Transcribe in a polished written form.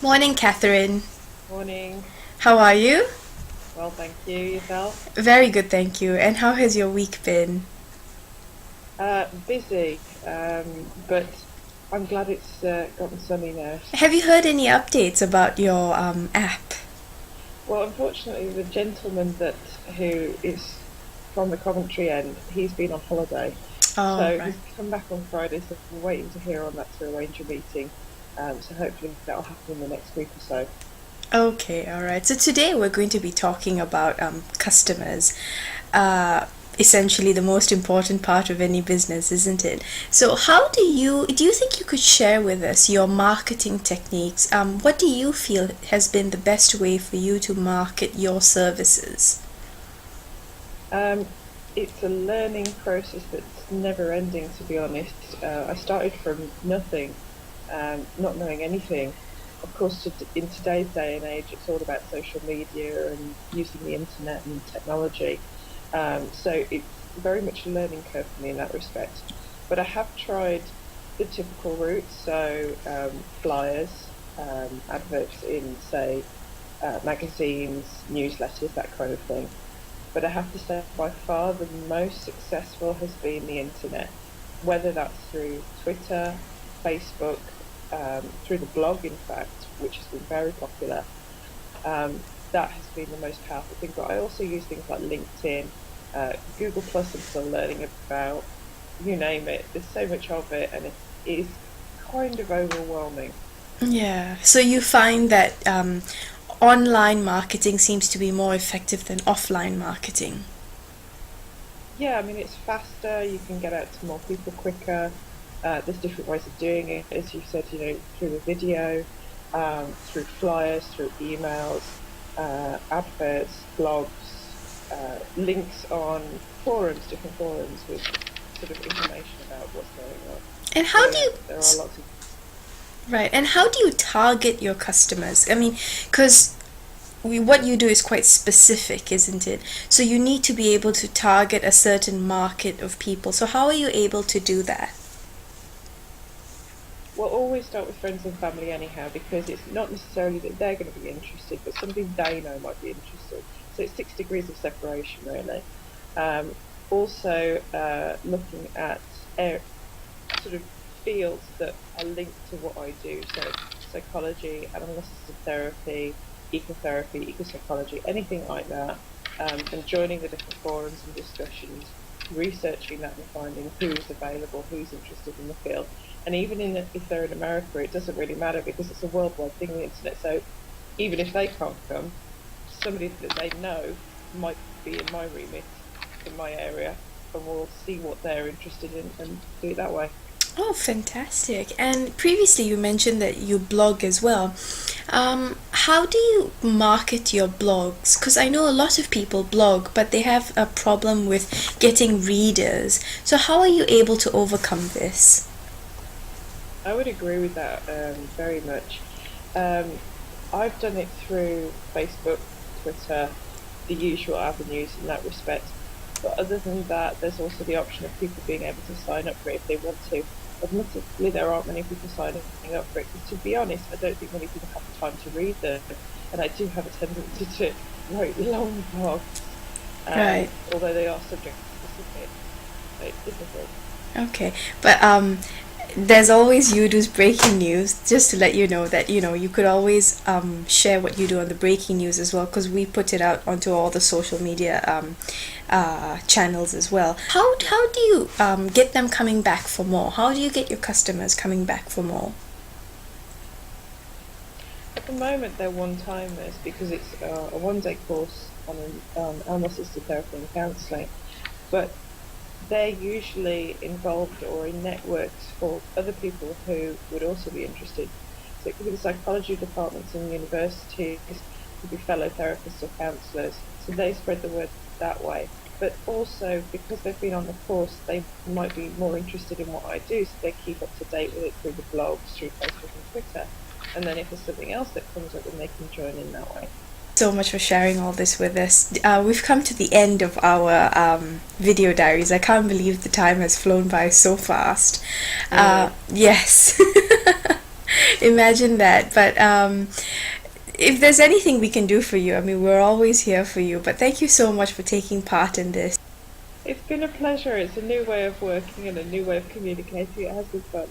Morning, Catherine. Morning. How are you? Well, thank you. Yourself? Very good, thank you. And how has your week been? Busy, but I'm glad it's gotten sunny now. Have you heard any updates about your app? Well, unfortunately, the gentleman who is from the Coventry end, he's been on holiday, Oh, so right. he's come back on Friday. So we're waiting to hear on that to arrange a meeting. So hopefully that'll happen in the next week or so. Okay, all right. So today we're going to be talking about customers. Uh, Essentially the most important part of any business, isn't it? So how do you think you could share with us your marketing techniques? What do you feel has been the best way for you to market your services? Um, it's a learning process that's never ending, to be honest. I started from nothing, not knowing anything. Of course, in today's day and age, it's all about social media and using the internet and technology. So it's very much a learning curve for me in that respect. But I have tried the typical route, so flyers, adverts in, say, magazines, newsletters, that kind of thing. But I have to say, by far, the most successful has been the internet, whether that's through Twitter, Facebook, through the blog, in fact, which has been very popular. That has been the most powerful thing. But I also use things like LinkedIn, Google Plus. I'm still learning about. You name it. There's so much of it, and it is kind of overwhelming. Yeah. So you find that online marketing seems to be more effective than offline marketing. Yeah, I mean, it's faster. You can get out to more people quicker. There's different ways of doing it, as you said, through the video, through flyers, through emails, adverts, blogs, links on forums, different forums with sort of information about what's going on. And So how do yeah, you there are lots of. Right, and how do you target your customers? I mean, because what you do is quite specific, isn't it? So you need to be able to target a certain market of people. So how are you able to do that? We'll always start with friends and family anyhow, because it's not necessarily that they're going to be interested, but somebody they know might be interested. So it's 6 degrees of separation, really. Um, Also, looking at sort of fields that are linked to what I do. So psychology, animal assisted therapy, ecotherapy, ecopsychology, anything like that. And joining the different forums and discussions, researching that and finding who's available, who's interested in the field. And even if they're in America, it doesn't really matter because it's a worldwide thing, the internet. So even if they can't come, somebody that they know might be in my remit, in my area, and we'll see what they're interested in and do it that way. Oh, fantastic. And previously you mentioned that you blog as well. How do you market your blogs? Because I know a lot of people blog, but they have a problem with getting readers. So how are you able to overcome this? I would agree with that very much. Um, I've done it through Facebook, Twitter, the usual avenues in that respect. But other than that, there's also the option of people being able to sign up for it if they want to. Admittedly, there aren't many people signing up for it because, to be honest, I don't think many people have the time to read them. And I do have a tendency to write long blogs, Right. although they are subject specific. So it's difficult. Okay. But there's always you do's breaking news. Just to let you know that you could always share what you do on the breaking news as well, because we put it out onto all the social media channels as well. Yeah. How do you get them coming back for more? How do you get your customers coming back for more? At the moment, they're one-timers because it's a one-day course on animal assisted therapy and counselling, but they're usually involved or in networks for other people who would also be interested. So it could be the psychology departments in universities, it could be fellow therapists or counsellors. So they spread the word that way. But also, because they've been on the course, they might be more interested in what I do, so they keep up to date with it through the blogs, through Facebook and Twitter. And then if there's something else that comes up, then they can join in that way. So much for sharing all this with us. We've come to the end of our video diaries. I can't believe the time has flown by so fast. Really. Yes. Imagine that. But if there's anything we can do for you, I mean, we're always here for you. But thank you so much for taking part in this. It's been a pleasure. It's a new way of working and a new way of communicating. It has been fun.